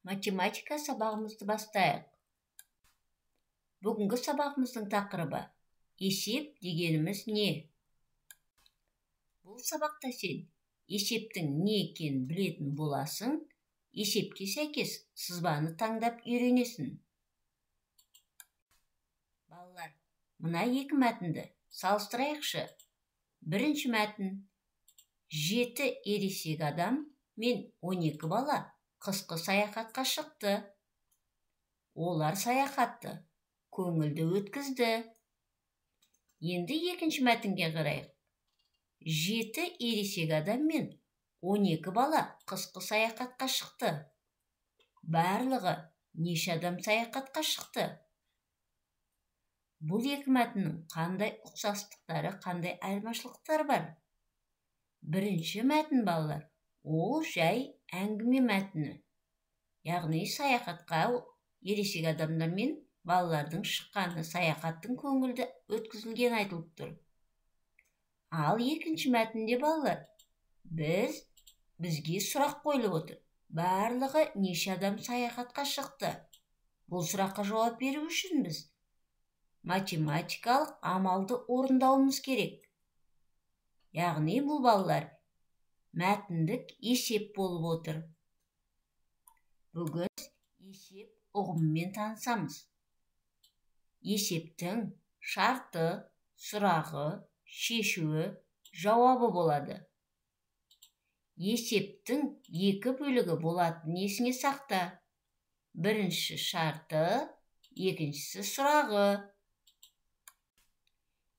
Математика сабағымызды бастайық. Бүгінгі сабағымыздың тақырыбы есеп дегеніміз не? Бұл сабақта сен есептің не екенін білетін боласың, есепке сәйкес сызбаны таңдап үйренесің. Балалар, мына екі мәтінді салыстырайықшы. Бірінші мәтін: 7 ересек адам мен 12 бала қысқы саяхатқа шықты. Олар саяхатты көңілді өткізді. Енді екінші мәтінге қарайық. 7 ересек адам мен 12 бала қысқы саяхатқа шықты. Барлығы неше адам саяхатқа шықты? Бұл екі мәтіннің қандай ұқсастықтары, қандай айырмашылықтары бар? Бірінші мәтін, балалар, ол жай әңгіме мәтіні. Яғни саяхатқа ересек адамдар мен балалардың шыққаны, саяхаттың көңілді өткізілген айтылып тұр. Ал екінші мәтінде, балалар, бізге сұрақ қойылып отыр. Барлығы неше адам саяхатқа шықты? Бұл сұраққа жауап беру үшін біз математикалық амалды орындауымыз керек. Яғни бұл, балалар, мәтіндік есеп болып отыр. Бүгін есеп ұғымымен танысамыз. Есептің шарты, сұрағы, шешуі, жауабы болады. Есептің екі бөлігі болатын есіңе сақта. Бірінші шарты, екіншісі сұрағы.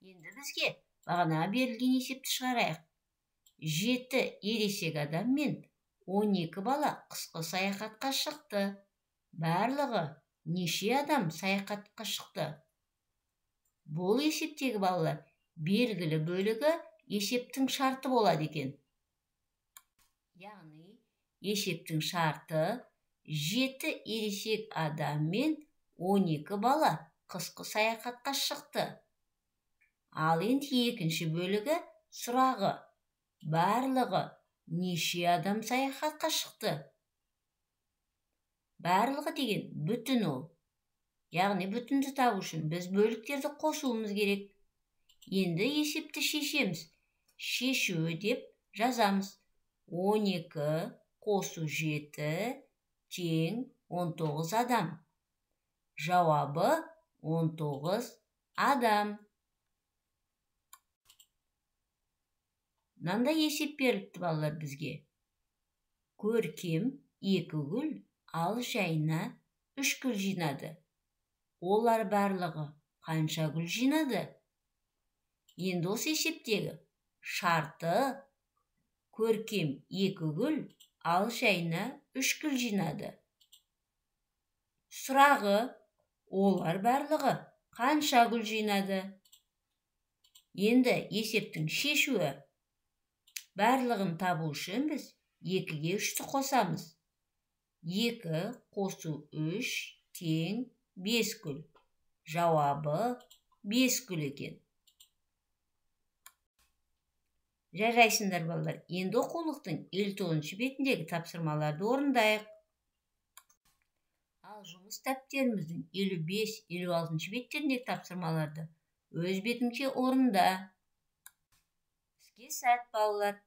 Енді бізге бағана берілген есепті шығарайық. 7 ересек адам мен 12 бала қысқы саяхатқа шықты. Барлығы неше адам саяхатқа шықты? Бұл есептегі, балалар, белгілі бөлігі есептің шарты болады екен. Яғни есептің шарты 7 ересек адам мен 12 бала қысқы саяхатқа шықты. Ал енді екінші бөлігі сұрағы: барлығы неше адам саяхатқа шықты? Барлығы деген бүтін ол. Яғни бүтінді табу үшін біз бөліктерді қосуымыз керек. Енді есепті шешеміз. Шешуі деп жазамыз. 12 қосу 7 тең 19 адам. Жауабы 19 адам. Мынандай есеп беріліпті, балалар, бізге. Көркем 2 гүл, ал Жайна 3 гүл жинады. Олар барлығы қанша гүл жинады? Енді осы есептегі шарты: Көркем 2 гүл, ал Жайна 3 гүл жинады. Сұрағы: олар барлығы қанша гүл жинады? Енді есептің шешуі: барлығын табу үшін біз 2-ге 3-ті қосамыз. 2 қосу 3 тең 5 гүл. Жауабы 5 гүл екен. Жарайсыңдар, балалар. Енді оқулықтың 59 бетіндегі тапсырмаларды орындайық. Ал жұмыс дәптеріміздің 55-56 беттеріндегі тапсырмаларды өз бетіңше орында. Іске сәт, балалар.